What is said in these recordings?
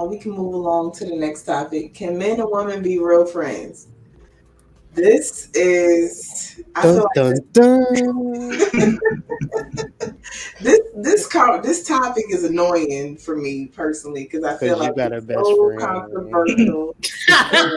We can move along to the next topic. Can men and women be real friends? This is, I Dun feel like dun dun. this topic is annoying for me personally because I feel Cause like you got a it's best so friend. controversial. And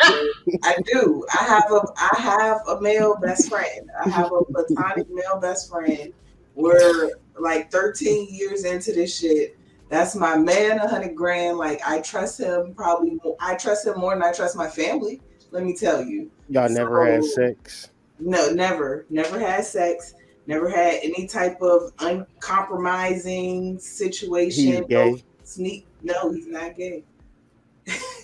I do. I have a male best friend. I have a platonic male best friend. We're like 13 years into this shit. That's my man, 100 grand. Like I trust him probably. I trust him more than I trust my family. Let me tell you. Y'all never had So sex. no, never had sex. Never had any type of uncompromising He's situation. No gay. sneak. No, he's not gay.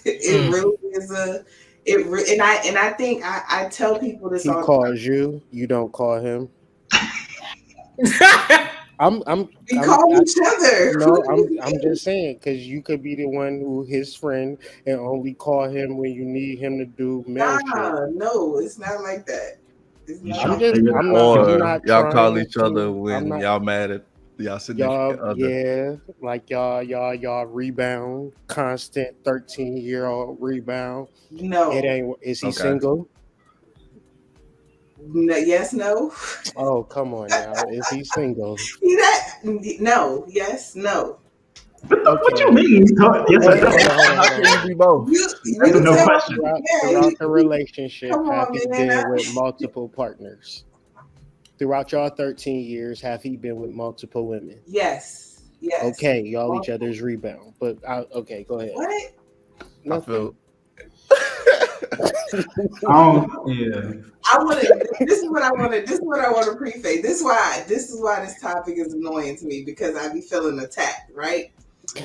It really is a and I think I tell people this He all the time. calls you. You don't call him. I'm I'm We I'm call I, each other. no, I'm just saying because you could be the one who his friend and only call him when you need him to do male shit. Nah, no, it's not like that. It's You not trying I'm to like just figure it I'm out. not I'm Or not y'all call trying each other to I'm when not y'all mad at y'all significant y'all other. yeah like y'all rebound constant 13-year-old rebound. It no. ain't is he Okay. single? No, yes, no. Oh come on now. Is he single? See that? No, yes, no. What you Okay. mean? Yes or Hold no? on, hold on, hold on, How hold on, can hold you on. be both? That's a You no tell question. yeah, Throughout the relationship, come have on, he man. been with multiple partners? Throughout y'all 13 years, have he been with multiple women? Yes, yes. Okay, y'all each Multiple. other's rebound. But okay, go ahead. What? I Nothing. feel I don't. Yeah. I want to. This is what I want to. This is what I want to preface. This is why. This is why this topic is annoying to me because I be feeling attacked, right?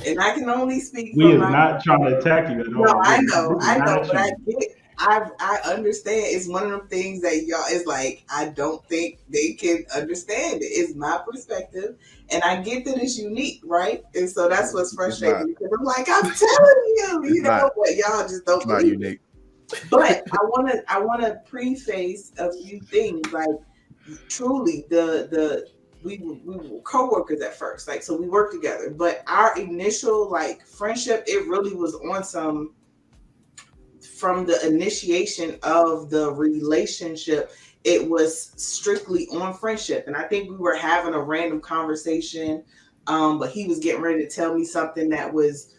And I can only speak We from is my. not trying to attack you at No, all. This is I not know, at but I you. get. I understand. It's one of them things that y'all is like. I don't think they can understand it. It's my perspective, and I get that it's unique, right? And so that's what's it's not. frustrating because I'm like, I'm telling you, It's not. but y'all just don't It's not believe it. unique. But I wanna preface a few things like truly the we were co-workers at first, like so we worked together, but our initial like friendship, it really was on some from the initiation of the relationship, it was strictly on friendship. And I think we were having a random conversation, but he was getting ready to tell me something that was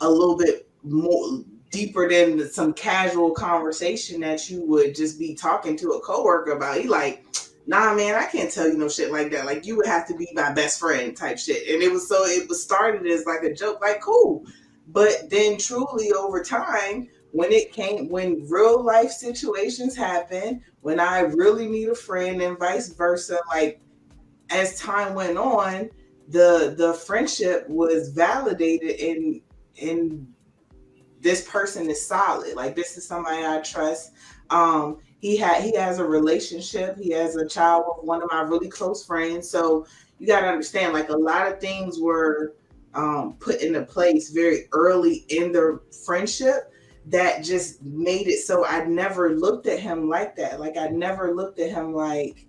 a little bit more deeper than some casual conversation that you would just be talking to a coworker about. He like, nah, man, I can't tell you no shit like that. Like you would have to be my best friend type shit. And it was started as like a joke, like cool. But then truly over time, when real life situations happen, when I really need a friend and vice versa, like as time went on, the friendship was validated in this person is solid. Like this is somebody I trust. He has a relationship. He has a child with one of my really close friends. So you got to understand, like a lot of things were put into place very early in their friendship that just made it so I never looked at him like that. Like I never looked at him like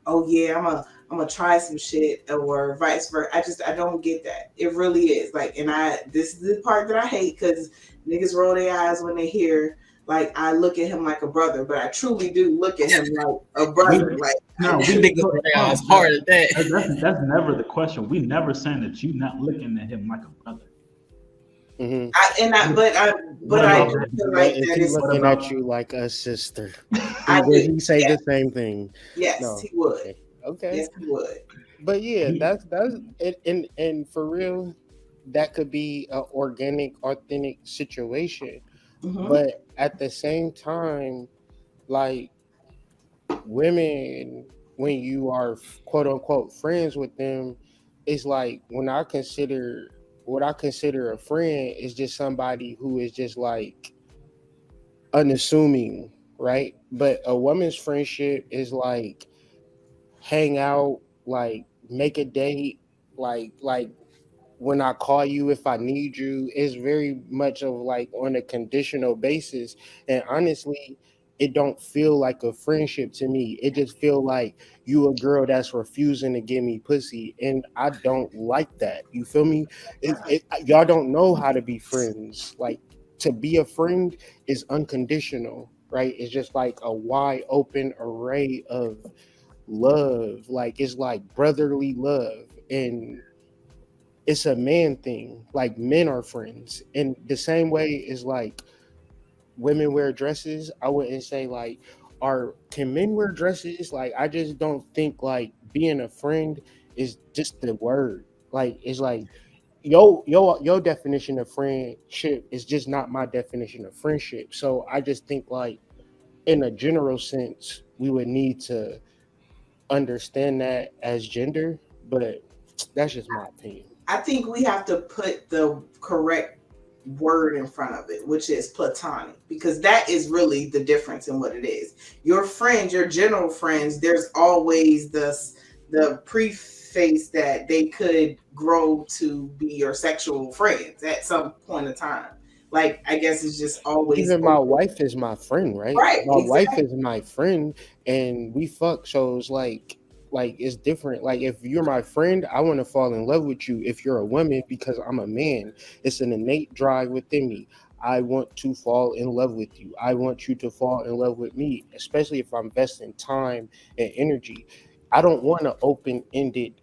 oh yeah, I'm gonna try some shit or vice versa. I don't get that. It really is like, and this is the part that I hate because niggas roll their eyes when they hear like I look at him like a brother, but I truly do look at him like a We brother. Like I no. do. We Niggas hold around as on. hard as that. That's never the question. We never saying that you not looking at him like a brother. hmm I and I What but I about Yeah, do that? feel but like is that he is What looking about at you like a sister? I Would do. he say Yes, the same thing? yes, No. he would. Okay. Okay. Yes, he would. But yeah, he? that's it, and for real, that could be an organic, authentic situation. Mm-hmm. But at the same time, like women, when you are quote unquote friends with them, it's like when I consider what I consider a friend is just somebody who is just like unassuming, right? But a woman's friendship is like hang out, like make a date, like when I call you if I need you, it's very much of like on a conditional basis. And honestly, it don't feel like a friendship to me. It just feel like you a girl that's refusing to give me pussy, and I don't like that. You feel me? Y'all don't know how to be friends. Like, to be a friend is unconditional, right? It's just like a wide open array of love. Like, it's like brotherly love, and it's a man thing. Like, men are friends, and the same way is like women wear dresses. I wouldn't say like, are can men wear dresses? Like, I just don't think like being a friend is just the word. Like, it's like your definition of friendship is just not my definition of friendship. So I just think like, in a general sense, we would need to understand that as gender, but that's just my opinion. I think we have to put the correct word in front of it, which is platonic, because that is really the difference in what it is. Your friends, your general friends, there's always the preface that they could grow to be your sexual friends at some point in time. Like, I guess it's just always Even my wife is my friend, right? right. My wife Exactly. is my friend, and we fuck. So it's like it's different. Like, if you're my friend, I want to fall in love with you. If you're a woman, because I'm a man, it's an innate drive within me. I want to fall in love with you. I want you to fall in love with me, especially if I'm investing time and energy. I don't want to open ended.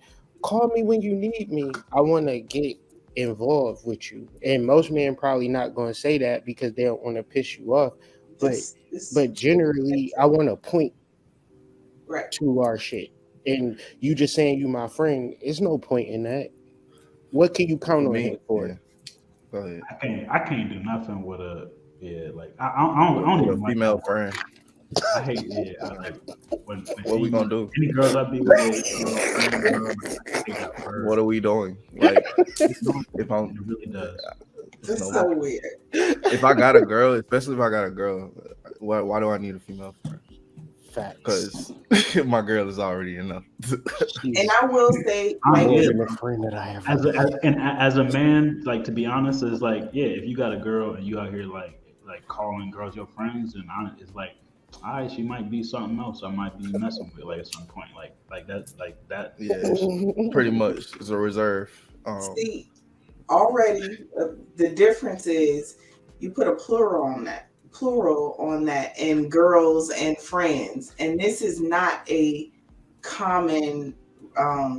Call me when you need me. I want to get involved with you. And most men probably not going to say that because they don't want to piss you off. But It's but generally, I want to point right. to our shit. And you just saying you my friend, there's no point in that. What can you For count on him me, for? yeah. Go ahead. I can't do nothing with a yeah. Like I don't With a even like female friend, I hate yeah. I like when what we she gonna do? any girls I be with they female friends, bro. Like, I hate that What word. are we doing? Like, It's not. if I'm, It really does. it's This is no. so weird. If I got a girl, especially if I got a girl, why do I need a female friend? Facts. Because my girl is already enough. And She's I will say, like, more Yeah, than a bro. friend that I ever As a had. as a man, like to be honest, is like yeah. If you got a girl and you out here like calling girls your friends, and it's like, all right, she might be something else. I might be messing with like at some point, like that. Yeah, it's pretty much it's a reserve. see, already the difference is you put a plural on that, and girls and friends, and this is not a common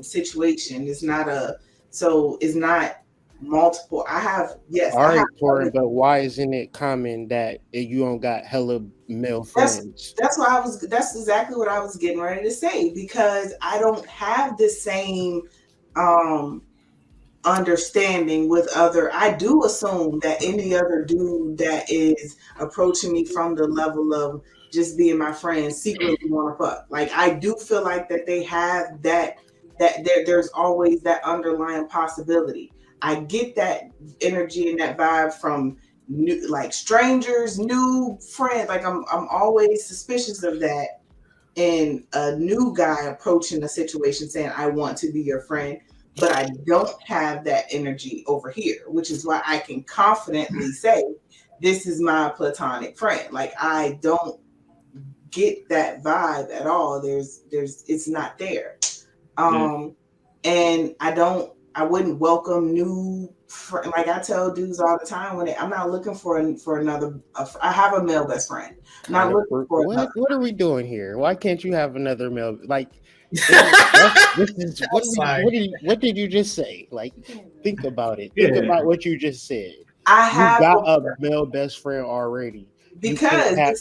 situation. It's not a so it's not multiple. I have yes, All I have right, Torin, other. but why isn't it common that you don't got hella male That's friends? that's what I was. That's exactly what I was getting ready to say, because I don't have the same um understanding with other. I do assume that any other dude that is approaching me from the level of just being my friend secretly want to fuck. Like, I do feel like that they have there's always that underlying possibility. I get that energy and that vibe from new, like, strangers, new friends. Like, I'm always suspicious of that, and a new guy approaching a situation saying, I want to be your friend, but I don't have that energy over here, which is why I can confidently say, this is my platonic friend. Like, I don't get that vibe at all. It's not there. Yeah, Um, and I wouldn't welcome new like I tell dudes all the time I'm not looking for another. I have a male best friend. I'm Kind not of looking for another. what are we doing here? Why can't you have another male? Like, this is I'm sorry. what did you just say? Like, think about it. Think yeah. about what you just said. I You have got a male best friend already. You can't because have.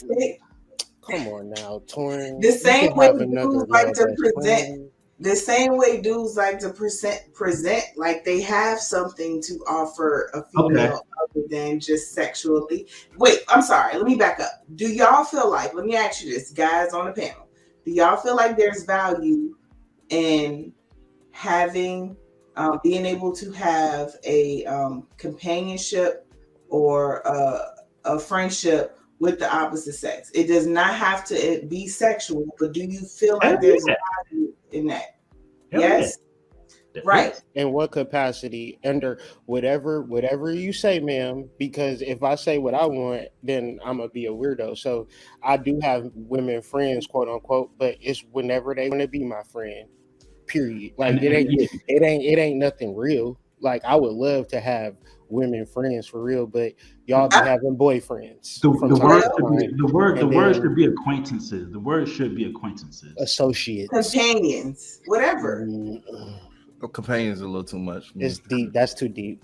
Come on now, Torin. the You same can way have another dudes like male to best present friend. the same way dudes like to present like they have something to offer a Okay. female other than just sexually. Wait, I'm sorry. Let me back up. Do y'all feel like, let me ask you this, guys on the panel, do y'all feel like there's value in having being able to have a companionship or a friendship with the opposite sex? It does not have to be sexual, but do you feel Hell like there's yeah. value in that? Hell yeah. Yes. Right. In what capacity? Under whatever you say, ma'am. Because if I say what I want, then I'm gonna be a weirdo. So I do have women friends, quote unquote, but it's whenever they want to be my friend. Period. Like And yeah, it ain't nothing real. Like I would love to have women friends for real, but y'all be I, having boyfriends from the time word to should well, be time, the and word should then be acquaintances. The word should be acquaintances. associates. companions, whatever. Mm, Companions a little too much for me. it's deep. That's too deep.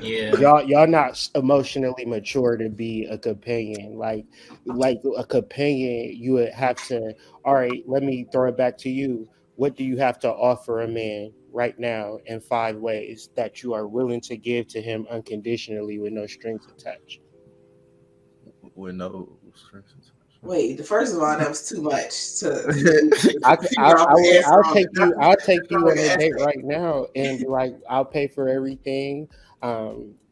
Yeah. Y'all not emotionally mature to be a companion. Like a companion, you would have to. All right, let me throw it back to you. What do you have to offer a man right now in 5 ways that you are willing to give to him unconditionally with no strings attached? With no strings. Wait, the first of all, that was too much I, to I, figure out I the will, answer on. That I'll take sounds you like on an a date essay. right now and be like, I'll pay for everything,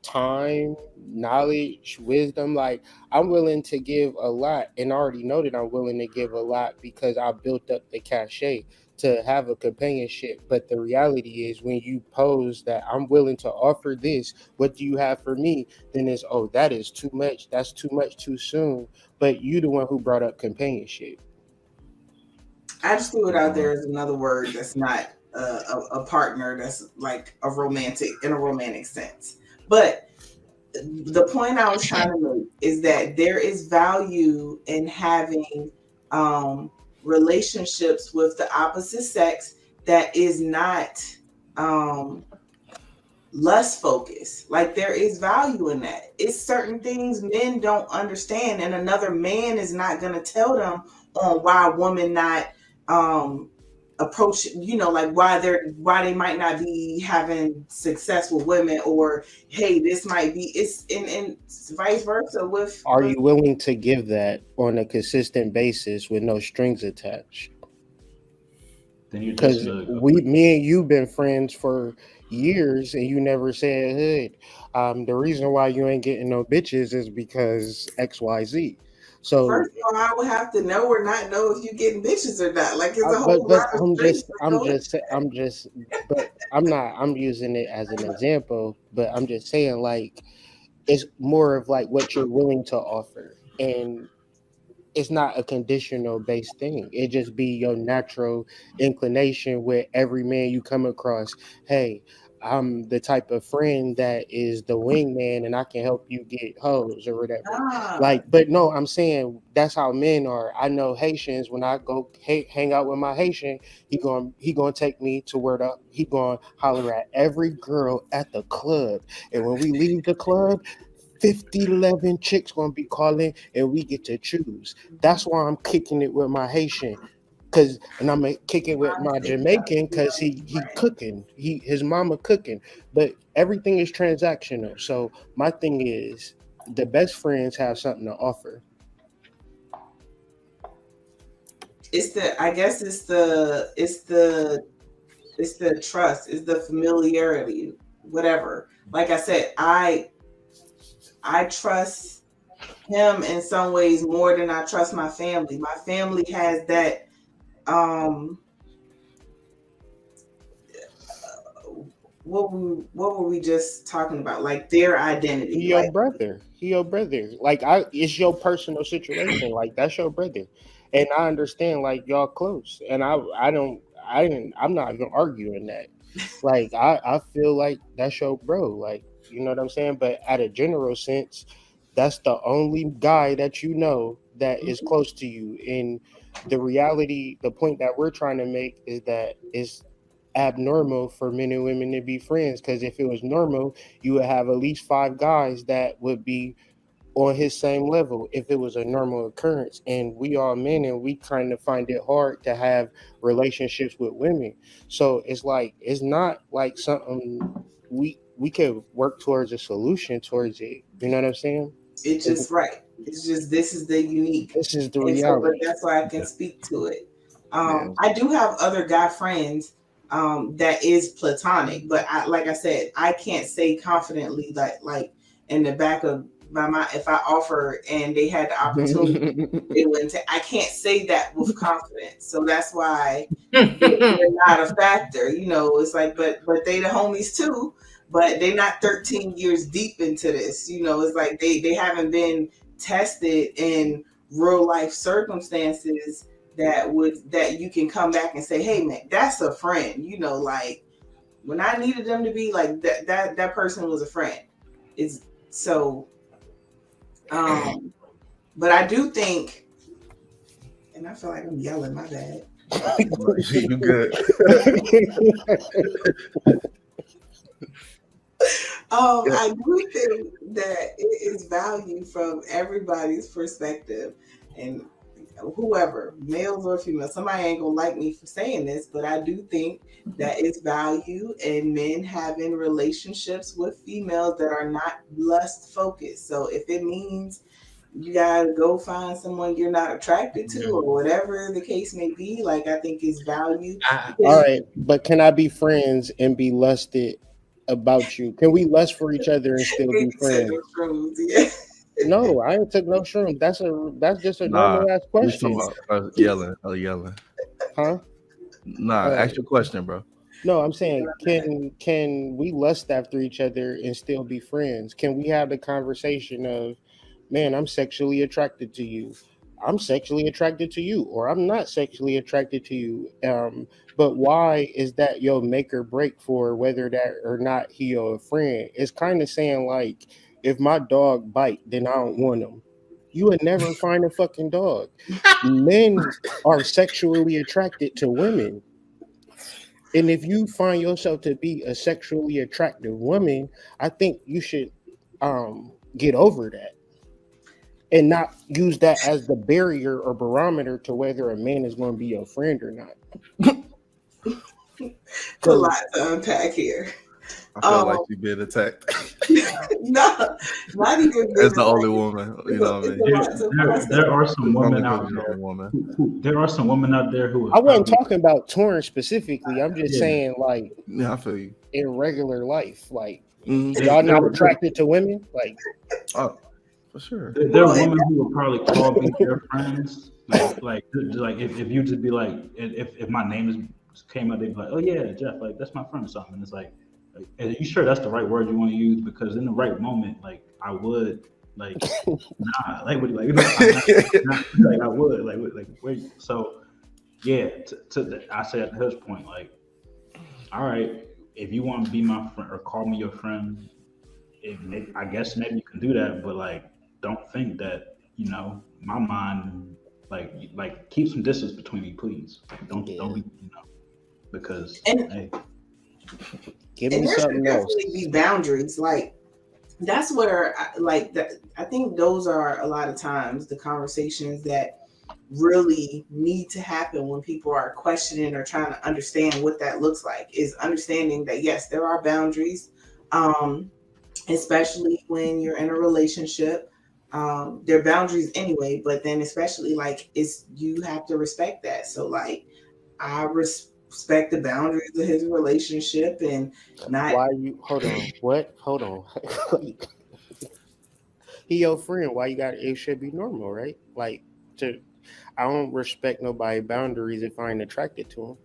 time, knowledge, wisdom. Like I'm willing to give a lot, and I already know that I'm willing to give a lot because I built up the cachet to have a companionship. But the reality is, when you pose that I'm willing to offer this, what do you have for me? Then it's, oh, that is too much. That's too much too soon. But you the one who brought up companionship. I just threw it out there as another word that's not a partner. That's like a romantic in a romantic sense. But the point I was trying to make is that there is value in having um, relationships with the opposite sex that is not um, lust focused. Like there is value in that. It's certain things men don't understand, and another man is not going to tell them on why a woman not um approach, like why they might not be having success with women, or hey, this might be it's and vice versa Are with you willing to give that on a consistent basis with no strings attached? Then you're just Because me and you been friends for years, and you never said hood. The reason why you ain't getting no bitches is because X, Y, Z. So, first of all, I would have to know or not know if you getting bitches or not. Like it's a but whole lot of strings that I'm go into just I'm just, but I'm not. I'm using it as an example, but I'm just saying like it's more of like what you're willing to offer, and it's not a conditional based thing. It just be your natural inclination with every man you come across. Hey, I'm the type of friend that is the wingman and I can help you get hoes or whatever. ah, Like, but no, I'm saying that's how men are. I know Haitians, when I go hang out with my Haitian, he gonna take me to where he gonna holler at every girl at the club. And when we leave the club, 50, 11 chicks gonna be calling and we get to choose. That's why I'm kicking it with my Haitian. And I'm gonna kick it with I my think about Jamaican you because know, he cooking. His mama cooking. But everything is transactional. So my thing is the best friends have something to offer. it's the I guess it's the trust, it's the familiarity, whatever. Like I said, I trust him in some ways more than I trust my family. My family has that um what were we just talking about? Like their identity. Like He your brother. Like it's your personal situation. Like that's your brother, and I understand. Like y'all close, and I'm not even arguing that. Like I feel like that's your bro. Like you know what I'm saying. But at a general sense, that's the only guy that you know that is close to you. And the reality, the point that we're trying to make is that it's abnormal for men and women to be friends. Because if it was normal, you would have at least 5 guys that would be on his same level if it was a normal occurrence. And we are men and we kind of find it hard to have relationships with women. So it's like it's not like something we could work towards a solution towards it. You know what I'm saying? it's It's, just right. It's just this is the unique. this is the And so but reality. that's why I can yeah. speak to it. Yeah. I do have other guy friends that is platonic, but I like I said, I can't say confidently that like in the back of if I offer and they had the opportunity, they wouldn't take. I can't say that with confidence. So that's why they're not a factor. It's like, but they the homies too, but they're not 13 years deep into this. It's like they haven't been tested in real life circumstances that you can come back and say, hey man, that's a friend. Like when I needed them to be like that person was a friend. It's so but I do think, and I feel like I'm yelling, my bad. You good? I do think that it is value from everybody's perspective, and whoever, males or females, somebody ain't gonna like me for saying this, but I do think that it's value in men having relationships with females that are not lust focused. So if it means you gotta go find someone you're not attracted to, or whatever the case may be, like I think it's value. All right, but can I be friends and be lusted about you? Can we lust for each other and still be friends? Yeah. No, I ain't took no shrooms. That's just a Nah, normal ass we talking question, about yelling. huh? Nah, ask your question, bro. No, I'm saying, can we lust after each other and still be friends? Can we have the conversation of, man, I'm sexually attracted to you. I'm sexually attracted to you, or I'm not sexually attracted to you. But why is that your make or break for whether that or not he your friend? It's kind of saying like, if my dog bite, then I don't want him. You would never find a fucking dog. Men are sexually attracted to women. And if you find yourself to be a sexually attractive woman, I think you should get over that and not use that as the barrier or barometer to whether a man is going to be your friend or not. It's a lot to unpack here. I feel like you've been attacked. No, not even. As the only woman, you know what I mean. There are some women out You're the there. only woman. There are some women out there who. I wasn't talking about touring specifically. I'm just saying, like, Yeah, I feel you. in regular life, like, Mhm. y'all not attracted to women, like. Oh, for sure. There are women who would probably call me their friends. Like if you just be like, if my name came up, they'd be like, oh yeah, Jeff, like that's my friend or something. And it's like, are you sure that's the right word you want to use? Because in the right moment, like I would, like, nah, like, like, like I would, like, where? So, yeah, I say at his point, like, all right, if you want to be my friend or call me your friend, I guess maybe you can do that, but like, don't think that my mind, like keep some distance between me, please. Like, don't be, because hey. Give And me there should something else. definitely be boundaries. Like that's where, I think those are a lot of times the conversations that really need to happen when people are questioning or trying to understand what that looks like. Is understanding that yes, there are boundaries, especially when you're in a relationship. There are boundaries anyway, but then especially like you have to respect that. So like I respect the boundaries of his relationship and not. Why you hold on? What? Hold on. He your friend. Why you got it? Should be normal, right? Like to. I don't respect nobody's boundaries if I ain't attracted to them.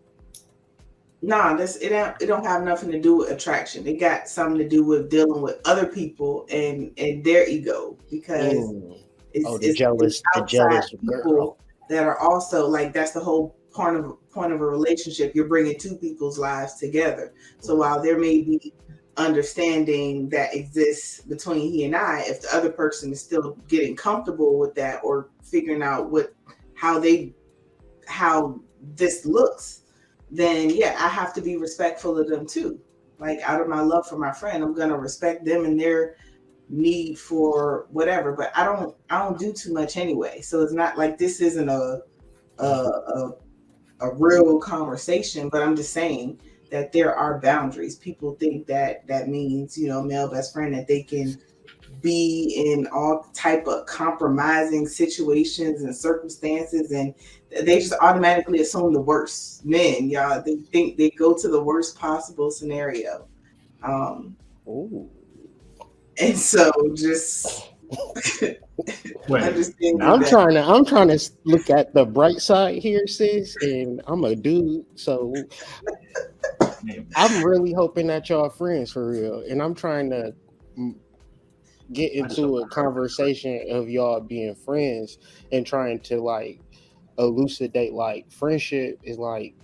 Nah, it don't have nothing to do with attraction. It got something to do with dealing with other people and their ego, because the jealous people girl that are also like, that's the whole point of a relationship. You're bringing two people's lives together. So while there may be understanding that exists between he and I, if the other person is still getting comfortable with that or figuring out how this looks, then yeah, I have to be respectful of them too. Like out of my love for my friend, I'm gonna respect them and their need for whatever. But I don't do too much anyway. So it's not like this isn't a real conversation. But I'm just saying that there are boundaries. People think that means male best friend, that they can be in all type of compromising situations and circumstances, and they just automatically assume the worst. Men, y'all, they think they go to the worst possible scenario, and so just Wait, Understanding I'm that. trying to look at the bright side here, sis, and I'm a dude, so wait, I'm really hoping that y'all friends for real, and I'm trying to mm, get I just hope into a I heard that correctly. conversation of y'all being friends and trying to like elucidate like friendship is like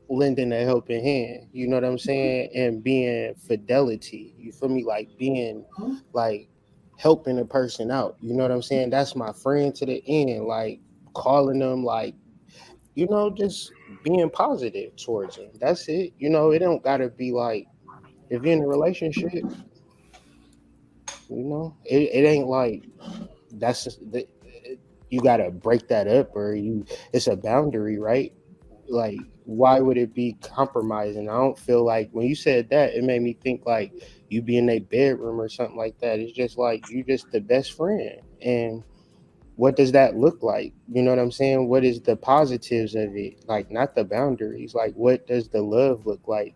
lending a helping hand. You know what I'm saying? And being fidelity. You feel me? Like being like helping a person out. You know what I'm saying? That's my friend to the end. Like calling them like, just being positive towards them. That's it. It don't gotta be like if you're in a relationship, it ain't like that's just you gotta break that up or it's a boundary, right? Like why would it be compromising? I don't feel like when you said that it made me think like you be in a bedroom or something like that. It's just like you just the best friend. And what does that look like? You know what I'm saying? What is the positives of it? Like not the boundaries. Like what does the love look like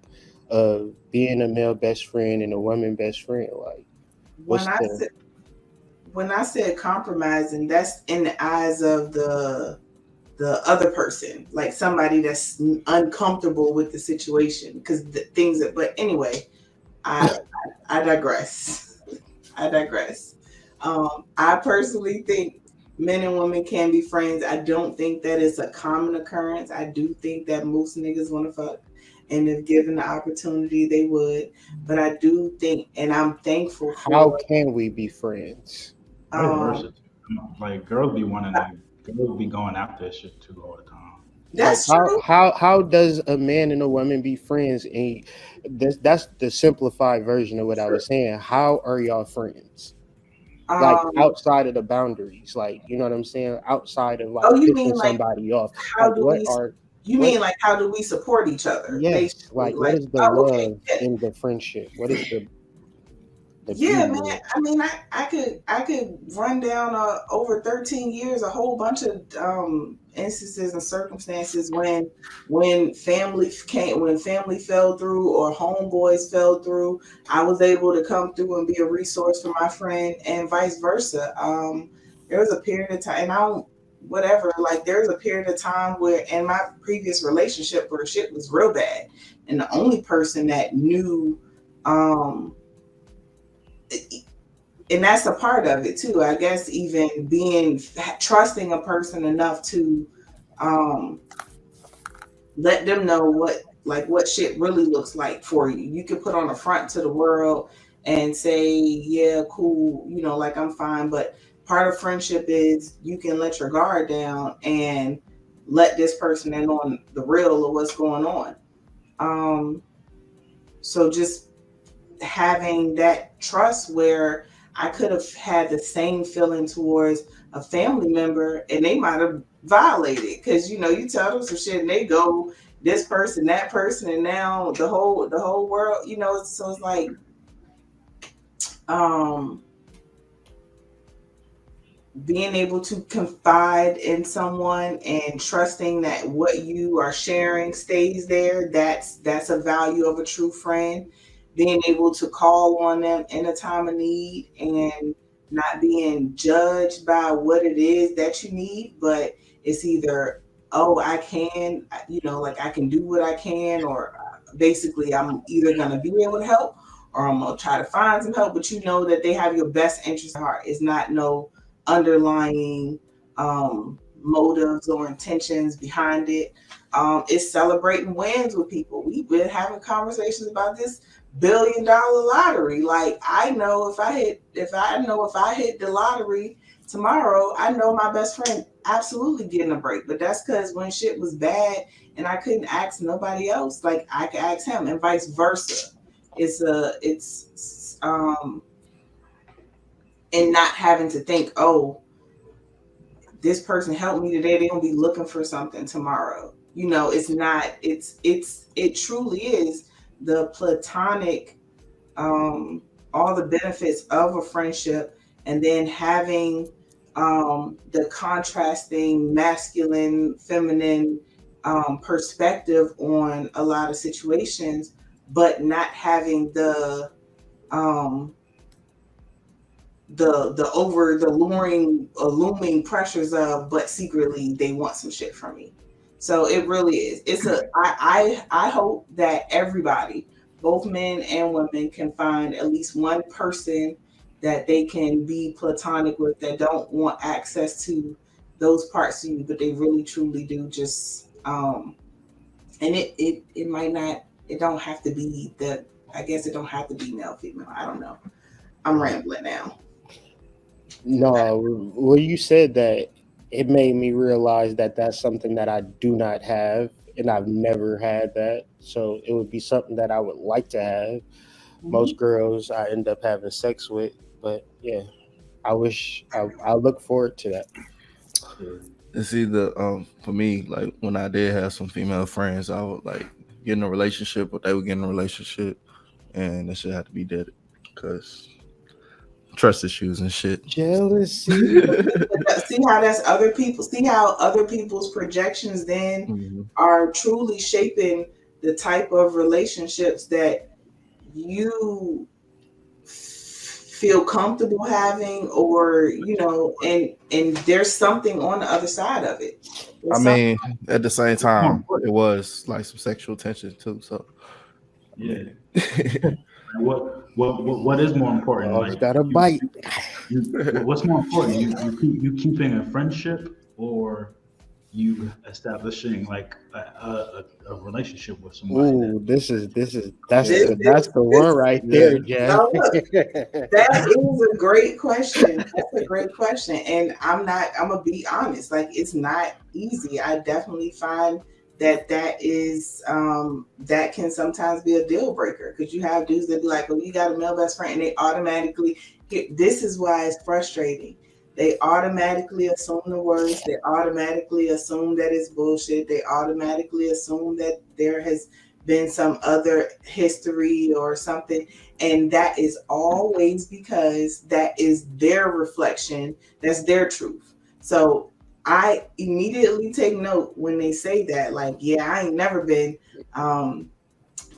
of being a male best friend and a woman best friend? Like When what's I the said compromising, that's in the eyes of the other person, like somebody that's uncomfortable with the situation because things that. But anyway, I I digress. I digress. I personally think men and women can be friends. I don't think that it's a common occurrence. I do think that most niggas want to fuck, and if given the opportunity, they would. But I do think, and I'm thankful how for. can we be friends? Vice Um, versa. Too. Like girls be wanting to, girls be going after that shit too all the time. Like that's how true. how how does a man and a woman be friends? And that's the simplified version of what I True. was saying. How are y'all friends? Like Um, outside of the boundaries, like you know what I'm saying? Outside of like oh, you mean pissing like somebody off, how like do we? You what? mean like how do we support each other? Yes, Basically, like what like, is the oh, okay, love yeah. in the friendship? What is the Yeah, beauty man. in it? I mean, I could run down over 13 years a whole bunch of instances and circumstances when family fell through or homeboys fell through. I was able to come through and be a resource for my friend, and vice versa. There was a period of time, and I don't whatever. Like there was a period of time where in my previous relationship where shit was real bad, and the only person that knew. Um, and that's a part of it too, I guess. Even being trusting a person enough to um let them know what shit really looks like for you. You can put on a front to the world and say, yeah, cool, like I'm fine. But part of friendship is you can let your guard down and let this person in on the real of what's going on. um so just having that trust where I could have had the same feeling towards a family member and they might have violated because you tell them some shit and they go this person, that person, and now the whole world, so it's like um being able to confide in someone and trusting that what you are sharing stays there, that's a value of a true friend. Being able to call on them in a time of need and not being judged by what it is that you need, but it's either, oh, I can, like I can do what I can, or basically I'm either going to be able to help or I'm going to try to find some help, but you know that they have your best interest at heart. It's not no underlying motives or intentions behind it. It's celebrating wins with people. We've been having conversations about this $1 billion lottery. Like if I hit the lottery tomorrow, I know my best friend absolutely getting a break. But that's because when shit was bad and I couldn't ask nobody else, like I could ask him, and vice versa. It's and not having to think, oh, this person helped me today, they're gonna be looking for something tomorrow. It's not, it truly is the platonic, all the benefits of a friendship, and then having the contrasting masculine feminine perspective on a lot of situations, but not having um the looming pressures of, but secretly they want some shit from me. So it really is. It's a I hope that everybody, both men and women, can find at least one person that they can be platonic with, that don't want access to those parts of you, but they really truly do. Just and it might not, it don't have to be that. I guess it don't have to be male female. I don't know. I'm rambling now. No, when you said that, it made me realize that that's something that I do not have, and I've never had that. So it would be something that I would like to have. Mhm. Most girls I end up having sex with, but yeah, I look forward to that. Yeah. It's either for me, like when I did have some female friends, I would like get in a relationship, or they would get in a relationship, and it should have to be dead because trust issues and shit. Jealousy. See how that's other people. See how other people's projections then Mhm. are truly shaping the type of relationships that you feel comfortable having, or and there's something on the other side of it. I There's something. mean, at the same What's more time, it important? was like some sexual tension too. So I Yeah. mean, What is more important? Dogs Like got a bite. what's more important? You keeping a friendship, or you establishing like a relationship with somebody that Ooh, this is This, that's this, the one this. right yeah, there, Jeff. Now look, that is a great question. That's a great question. And I'm gonna be honest, like it's not easy. I definitely find that is that can sometimes be a deal breaker, because you have dudes that be like, oh, you got a male best friend, and they automatically this is why it's frustrating. They automatically assume the worst, they automatically assume that it's bullshit, they automatically assume that there has been some other history or something, and that is always because that is their reflection, that's their truth. So I immediately take note when they say that, like, yeah, I ain't never been um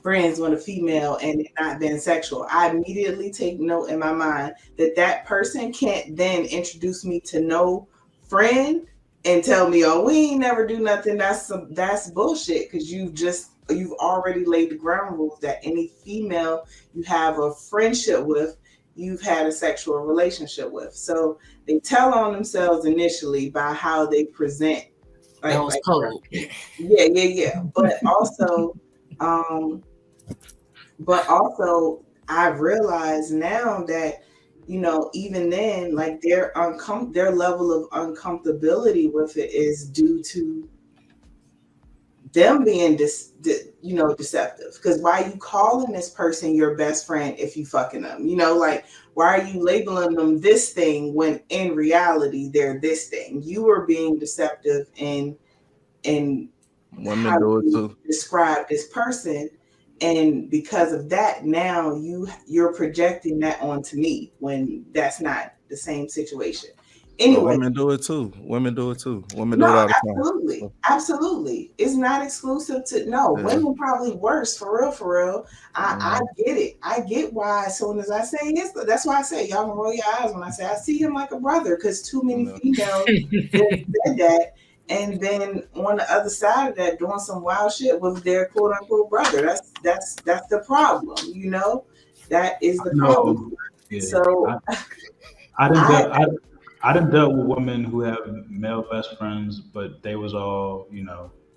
friends with a female and it not been sexual. I immediately take note in my mind that that person can't then introduce me to no friend and tell me, oh, we ain't never do nothing. That's bullshit, because you've already laid the ground rules that any female you have a friendship with, you've had a sexual relationship with. So they tell on themselves initially by how they present, That like was like cold. yeah. Um but also I realize now that even then, like their level of uncomfortability with it is due to them being deceptive. Because why are you calling this person your best friend if you fucking them? Like, why are you labeling them this thing when in reality they're this thing? You are being deceptive in how women do it you too. describe this person, and because of that, now you're projecting that onto me when that's not the same situation. But Anyway, women do it too. Women do it too. Women do it no, all the time. absolutely, So, absolutely. It's not exclusive to, no, yeah. women probably worse, for real, for real. I Mhm. get it. I get why as soon as I say yes, that's why I say y'all can roll your eyes when I say I see him like a brother, because too many No. females that said that, and then on the other side of that doing some wild shit with their quote unquote brother. That's the problem. That is I the problem. know. Yeah, So I didn't I dealt I didn't dealt with women who have male best friends, but they was all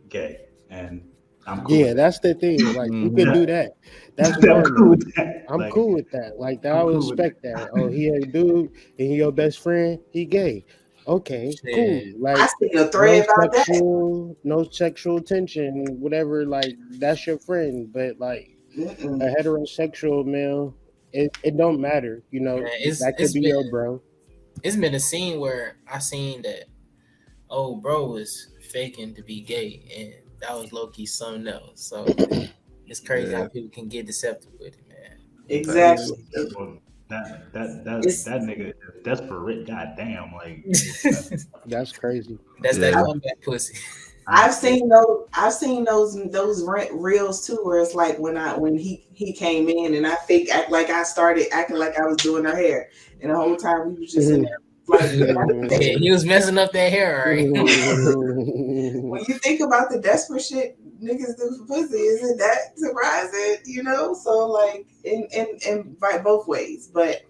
gay, and I'm cool Yeah, with that. that's the thing. Like you could Mhm. do that. That's I'm cool normal. with that. I'm Like cool with that. Like I I'm would cool with that. respect that. Oh, he a dude and he your best friend. He gay. Okay, cool. Shit. I Like seen a thread about that. no sexual tension, whatever. Like that's your friend. But like a Mm-mm. heterosexual male, it don't matter. Man, it's That could it's be been your bro. it's been a scene where I seen that old bro was faking to be gay, and that was low key something else. So it's crazy how Yeah. people can get deceptive with it, man. Facts. Exactly. Well, that It's nigga is desperate. Goddamn, like That's That's crazy. that Yeah. comeback pussy. I've seen those reels too, where it's like when he came in and I act like I started acting like I was doing her hair, and the whole time we was just in there like. Yeah, he was messing up that hair, right? When you think about the desperate shit niggas do for pussy, isn't that surprising? You know, so like in by both ways. But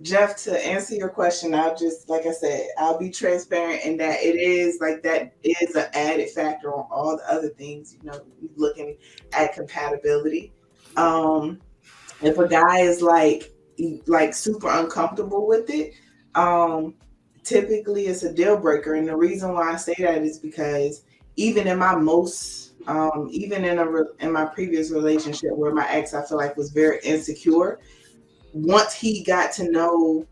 Jeff, to answer your question, I'll just like I said, I'll be transparent in that it is like that is an added factor on all the other things. You know, looking at compatibility. If a guy is like super uncomfortable with it, typically it's a deal breaker. And the reason why I say that is because even in my in my previous relationship where my ex I feel like was very insecure, once he got to know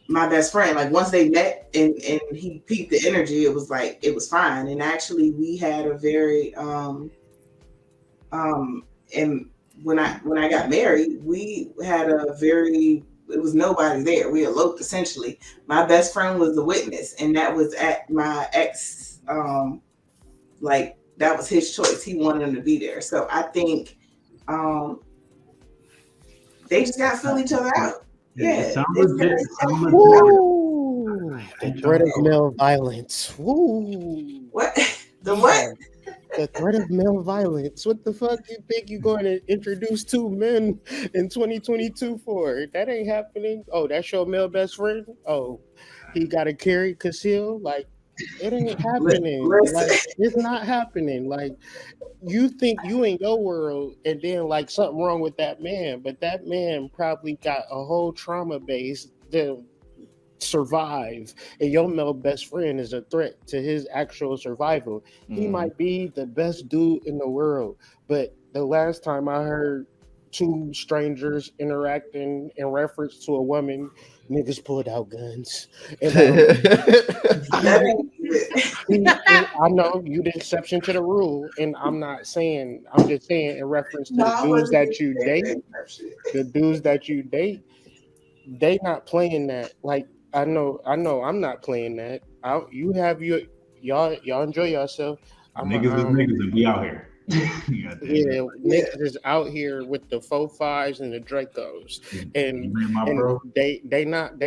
my best friend, like once they met and he peeped the energy, it was like it was fine. And actually we had a very and when I got married, we had it was nobody there. We eloped essentially. My best friend was the witness, and that was at my ex like that was his choice. He wanted him to be there. So I think they just gotta fill each other out. Yeah. It sounds legit. Woo! The threat of male violence. Woo! What? The what? The threat of male violence. What the fuck you think you're going to introduce two men in 2022 for? That ain't happening. Oh, that's your male best friend? Oh, he got to carry conceal? Like, it ain't happening. Listen. Like, it's not happening. Like, you think you in your world and then like something wrong with that man, but that man probably got a whole trauma base to survive, and your male best friend is a threat to his actual survival. He might be the best dude in the world, but the last time I heard two strangers interacting in reference to a woman, niggas pulled out guns. And I know you the exception to the rule, and I'm just saying in reference to the dudes that you date, they not playing that. Like I know I'm not playing that. You have y'all enjoy yourself. Niggas is niggas and we out here. Niggas is out here with the 4.5s and the Dracos, and they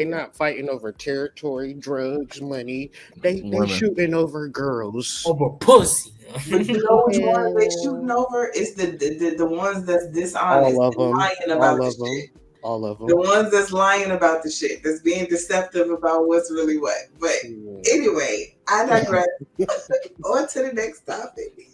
not fighting over territory, drugs, money. They shooting over girls, over pussy. But you know which ones they shooting over? It's the ones that's dishonest, all of them, lying about the shit. All of them. The ones that's lying about the shit, that's being deceptive about what's really what. But anyway, I digress. On to the next topic.